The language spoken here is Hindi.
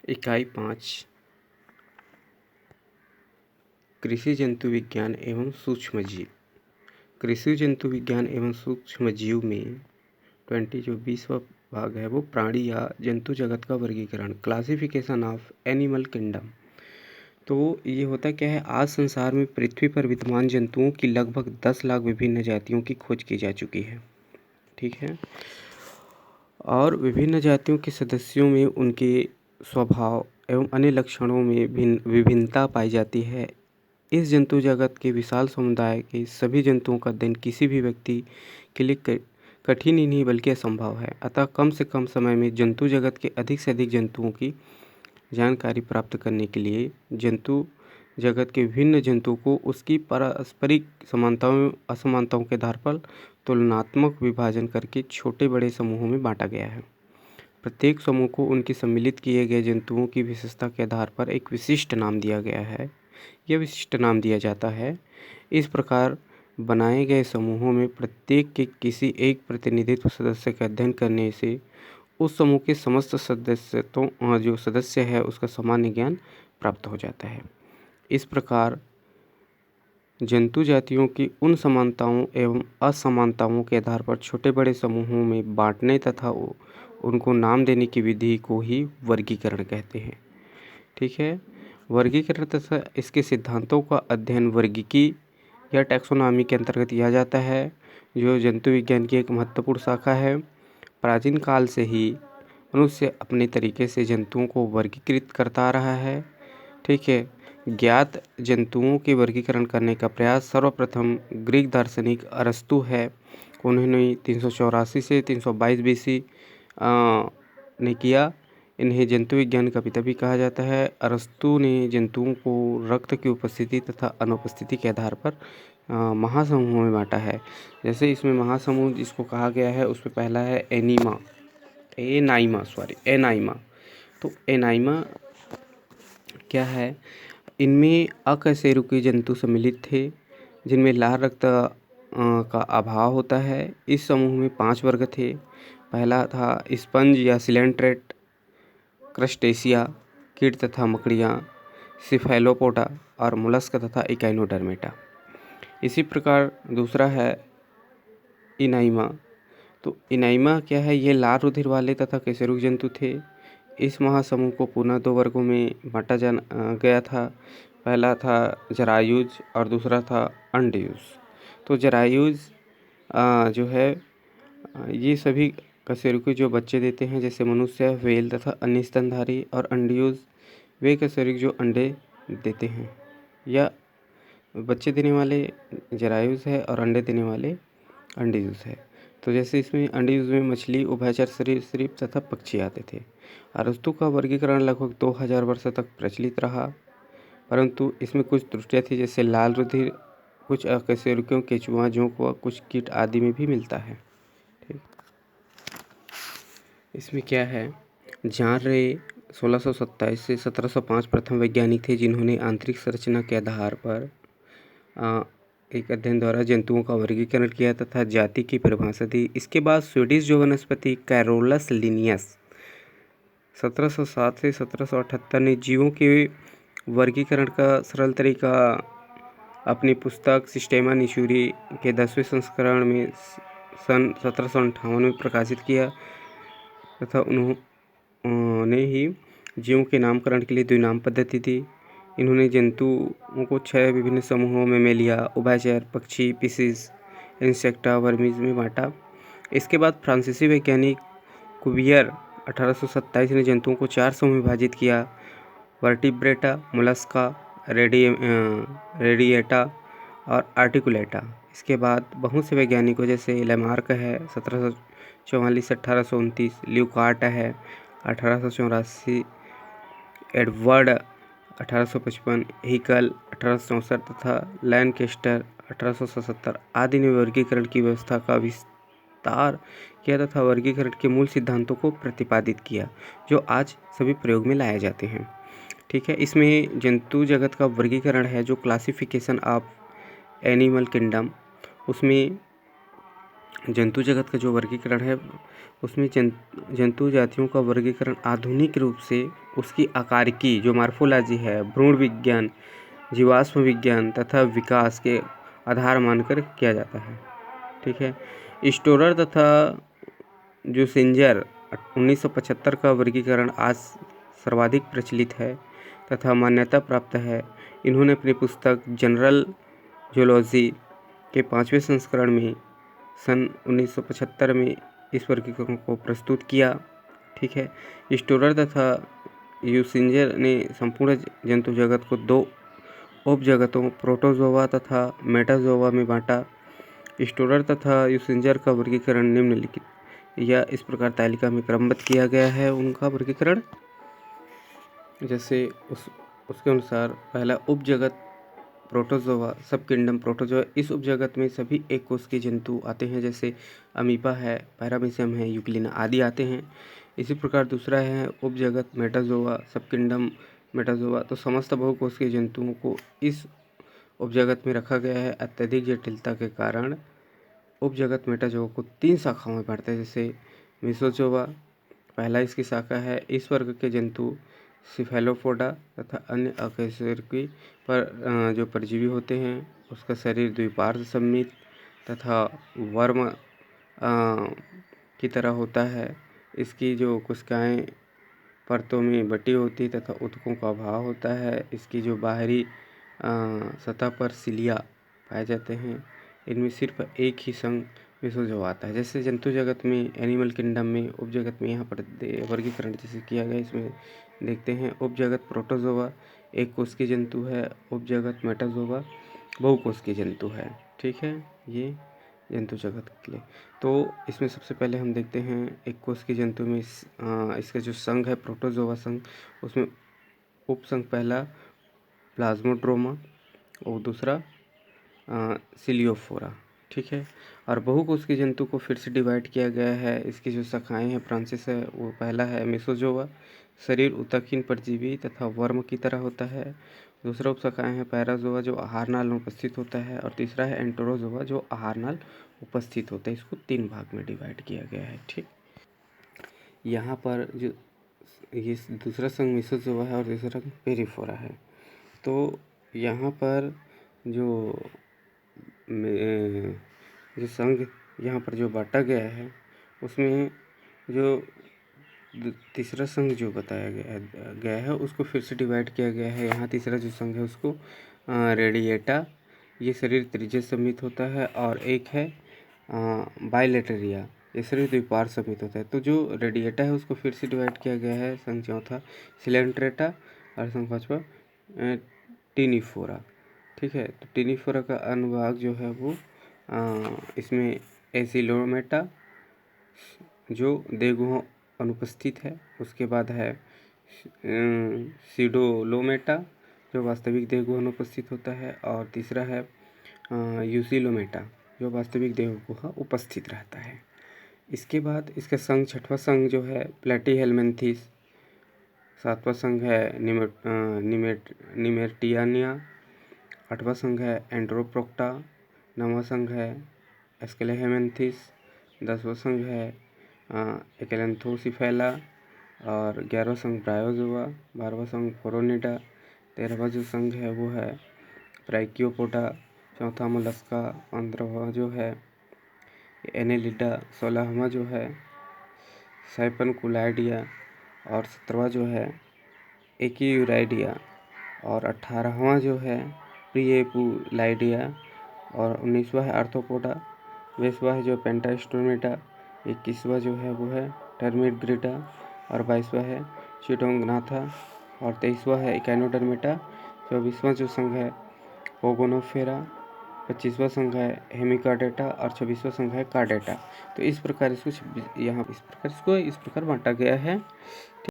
इकाई 5 कृषि जंतु विज्ञान एवं सूक्ष्म जीव। कृषि जंतु विज्ञान एवं सूक्ष्म जीव में 20वां भाग है वो प्राणी या जंतु जगत का वर्गीकरण, क्लासिफिकेशन ऑफ एनिमल किंगडम। तो ये होता क्या है, आज संसार में पृथ्वी पर विद्यमान जंतुओं की लगभग 10 लाख विभिन्न जातियों की खोज की जा चुकी है। ठीक है, और विभिन्न जातियों के सदस्यों में उनके स्वभाव एवं अन्य लक्षणों में विभिन्नता पाई जाती है। इस जंतु जगत के विशाल समुदाय के सभी जंतुओं का अध्ययन किसी भी व्यक्ति के लिए कठिन ही नहीं बल्कि असंभव है। अतः कम से कम समय में जंतु जगत के अधिक से अधिक जंतुओं की जानकारी प्राप्त करने के लिए जंतु जगत के विभिन्न जंतुओं को उसकी पारस्परिक समानताओं असमानताओं के आधार पर तुलनात्मक विभाजन करके छोटे बड़े समूहों में बांटा गया है। प्रत्येक समूह को उनके सम्मिलित किए गए जंतुओं की विशेषता के आधार पर एक विशिष्ट नाम दिया गया है। यह विशिष्ट नाम दिया जाता है। इस प्रकार बनाए गए समूहों में प्रत्येक के किसी एक प्रतिनिधित्व सदस्य का अध्ययन करने से उस समूह के समस्त सदस्यों जो सदस्य है उसका सामान्य ज्ञान प्राप्त हो जाता है। इस प्रकार जंतु जातियों की उन समानताओं एवं असमानताओं के आधार पर छोटे बड़े समूहों में बांटने तथा उनको नाम देने की विधि को ही वर्गीकरण कहते हैं। ठीक है, वर्गीकरण तथा इसके सिद्धांतों का अध्ययन वर्गीकी या टैक्सोनॉमी के अंतर्गत किया जाता है, जो जंतु विज्ञान की एक महत्वपूर्ण शाखा है। प्राचीन काल से ही मनुष्य अपने तरीके से जंतुओं को वर्गीकृत करता आ रहा है। ठीक है, ज्ञात जंतुओं के वर्गीकरण करने का प्रयास सर्वप्रथम ग्रीक दार्शनिक अरस्तु है। उन्होंने 384 से 322 BC ने किया। इन्हें जंतु विज्ञान का पिता भी कहा जाता है। अरस्तु ने जंतुओं को रक्त की उपस्थिति तथा अनुपस्थिति के आधार पर महासमूहों में बांटा है। जैसे इसमें महासमूह जिसको कहा गया है उसमें पहला है एनाइमा। तो एनाइमा क्या है, इनमें अकशेरुकी जंतु सम्मिलित थे जिनमें लाल रक्त का अभाव होता है। इस समूह में 5 वर्ग थे। पहला था स्पंज या सिलेंट्रेट, क्रस्टेशिया कीट तथा मकड़ियाँ, सिफेलोपोडा और मोलस्क तथा इकाइनोडर्मेटा। इसी प्रकार दूसरा है इनाइमा। तो इनाइमा क्या है, ये लाल रुधिर वाले तथा कशेरुक जंतु थे। इस महासमूह को पुनः 2 वर्गों में बांटा गया था। पहला था जरायुज और दूसरा था अंडयुज। तो जरायुज जो है ये सभी कशेरुकी जो बच्चे देते हैं जैसे मनुष्य, व्हेल तथा अन्य स्तनधारी, और अंडयुज वे कशेरुक जो अंडे देते हैं या बच्चे देने वाले जरायुज है और अंडे देने वाले अंडयुज है। तो जैसे इसमें अंडयुज में मछली, उभयचर सरीसृप तथा पक्षी आते थे। अरस्तु का वर्गीकरण लगभग 2000 वर्ष तक प्रचलित रहा, परंतु इसमें कुछ त्रुटियाँ थी, जैसे लाल रुधिर कुछ अकशेरुकियों, केंचुआ, जोंक व कुछ कीट आदि में भी मिलता है। ठीक, इसमें क्या है, जॉन रे 1627 से 1705 प्रथम वैज्ञानिक थे जिन्होंने आंतरिक संरचना के आधार पर एक अध्ययन द्वारा जंतुओं का वर्गीकरण किया तथा जाति की परिभाषा दी। इसके बाद स्वीडिश जो वनस्पति कैरोलस लिनियस 1707 से 1778 ने जीवों के वर्गीकरण का सरल तरीका अपनी पुस्तक सिस्टेमा निशूरी के 10वें संस्करण में सन 1758 में प्रकाशित किया तथा उन्होंने ही जीवों के नामकरण के लिए द्विनाम पद्धति दी। इन्होंने जंतुओं को 6 विभिन्न समूहों में मेलिया, उभयचर, पक्षी, पीसीज, इंसेक्टा, वर्मीज में बांटा। इसके बाद फ्रांसीसी वैज्ञानिक कुवियर 1827 ने जंतुओं को 4 समूह में विभाजित किया, वर्टिब्रेटा, मोलस्का, रेडिएटा और आर्टिकुलेटा। इसके बाद बहुत से वैज्ञानिकों जैसे लेमार्क है 1744 से 1829, ल्यूकार्ट है 1884, एडवर्ड 1855, हिकल 1864 तथा लैनकेस्टर 1877 आदि ने वर्गीकरण की व्यवस्था का विस्तार किया तथा वर्गीकरण के मूल सिद्धांतों को प्रतिपादित किया जो आज सभी प्रयोग में लाए जाते हैं। ठीक है, इसमें जंतु जगत का वर्गीकरण है जो क्लासिफिकेशन ऑफ एनिमल किंगडम, उसमें जंतु जगत का जो वर्गीकरण है उसमें जंतु जातियों का वर्गीकरण आधुनिक रूप से उसकी आकारिकी जो मार्फोलॉजी है, भ्रूण विज्ञान, जीवाश्म विज्ञान तथा विकास के आधार मानकर किया जाता है। ठीक है। स्टोरर तथा जो सिंजर 1975 का वर्गीकरण आज सर्वाधिक प्रचलित है तथा मान्यता प्राप्त है। इन्होंने अपनी पुस्तक जनरल जूलॉजी के 5वें संस्करण में सन 1975 में इस वर्गीकरण को प्रस्तुत किया। ठीक है। स्टोरर तथा यूसिंजर ने संपूर्ण जंतु जगत को 2 उपजगतों प्रोटोजोआ तथा मेटाजोआ में बांटा। स्टोरर तथा यूसिंजर का वर्गीकरण निम्नलिखित या इस प्रकार तालिका में क्रमबद्ध किया गया है उनका वर्गीकरण। जैसे उसके अनुसार पहला उपजगत प्रोटोजोआ, सब किंगडम प्रोटोजोआ। इस उपजगत में सभी एक कोष के जंतु आते हैं, जैसे अमीबा है, पैरामीशियम है, यूग्लिना आदि आते हैं। इसी प्रकार दूसरा है उपजगत मेटाजोआ, सब किंगडम मेटाजोआ। तो समस्त बहुकोष के जंतुओं को इस उपजगत में रखा गया है। अत्यधिक जटिलता के कारण उपजगत मेटाजोआ को 3 शाखाओं में बांटते हैं, जैसे मेसोजोआ पहला इसकी शाखा है। इस वर्ग के जंतु सिफेलोपोडा तथा अन्य अकशेरुकी पर जो परजीवी होते हैं। उसका शरीर द्विपार्श्व सममित तथा वर्म की तरह होता है। इसकी जो कोशिकाएं परतों में बटी होती तथा ऊतकों का अभाव होता है। इसकी जो बाहरी सतह पर सिलिया पाए जाते हैं। इनमें सिर्फ एक ही संघ मेसोजोआ आता है। जैसे जंतु जगत में एनिमल किंगडम में उपजगत में यहाँ पर वर्गीकरण जैसे किया गया, इसमें देखते हैं उपजगत प्रोटोजोआ एक कोष के जंतु है, उपजगत मेटाजोआ बहुकोष के जंतु है। ठीक है, ये जंतु जगत के लिए। तो इसमें सबसे पहले हम देखते हैं एक कोष के जंतु में इसका जो संघ है प्रोटोजोआ संघ, उसमें उपसंघ पहला प्लाज्मोड्रोमा और दूसरा सिलियोफोरा। ठीक है। और बहुकोष के जंतु को फिर से डिवाइड किया गया है। इसकी जो शाखाएं हैं फ्रांसिस है, वो पहला है मेसोजोआ, शरीर ऊतकहीन परजीवी तथा वर्म की तरह होता है। दूसरा उपशाखाएं है पैराजोआ जो आहार नाल में उपस्थित होता है, और तीसरा है एंटरोजोआ जो आहार नाल उपस्थित होता है। इसको 3 भाग में डिवाइड किया गया है। ठीक, यहाँ पर जो ये दूसरा संघ मेसोजोआ है और तीसरा पेरिफोरा है। तो यहाँ पर जो संघ यहाँ पर जो बांटा गया है उसमें जो तीसरा संघ जो बताया गया है उसको फिर से डिवाइड किया गया है। यहाँ तीसरा जो संघ है उसको रेडिएटा, ये शरीर त्रिज्य समित होता है, और एक है बाइलेटरिया, ये शरीर द्विपार्श्व समित होता है। तो जो रेडिएटा है उसको फिर से डिवाइड किया गया है। संघ चौथा सिलेंट्रेटा और संघ पाँचवा टिनिफोरा। ठीक है। तो टिनिफोरा का अनुभाग जो है वो इसमें एसिलोमेटा जो देहगुहा अनुपस्थित है। उसके बाद है सीडोलोमेटा जो वास्तविक देहगुहा अनुपस्थित होता है, और तीसरा है यूसिलोमेटा जो वास्तविक देहगुहा उपस्थित रहता है। इसके बाद इसका संघ छठवां संघ जो है प्लेटीहेलमिन्थेस, सातवां संघ है निमेटियानिया, आठवां संघ है एंड्रोप्रोक्टा, नौवां संघ है एस्केलेहेमिन्थेस, 10वां संघ है एकेलेंथोसिफेला, और 11वां संघ ब्रायोजोआ, 12वां संघ फोरोनिडा, 13वां जो संघ है वो है ब्राइकियोपोडा, चौथा मोलस्का, 15वां जो है एनेलिडा, 16वां जो है साइपनकुलाइडिया, और 17वां जो है एकीयूराइडिया, और 18वां जो है प्रिएपुलाइडिया, और 19वां है आर्थ्रोपोडा, 20वां है जो पेंटास्टोमेटा, 21वां जो है वो है टर्मिडग्रिडा, और 22वां है चिटोंगनाथा, और 23वां है इकाइनोडर्मेटा, 24वां जो संघ है पोगोनोफेरा, 25वां संघ है हेमिकार्डेटा, और 26वां संघ है कार्डेटा। तो इस प्रकार इसको बांटा गया है।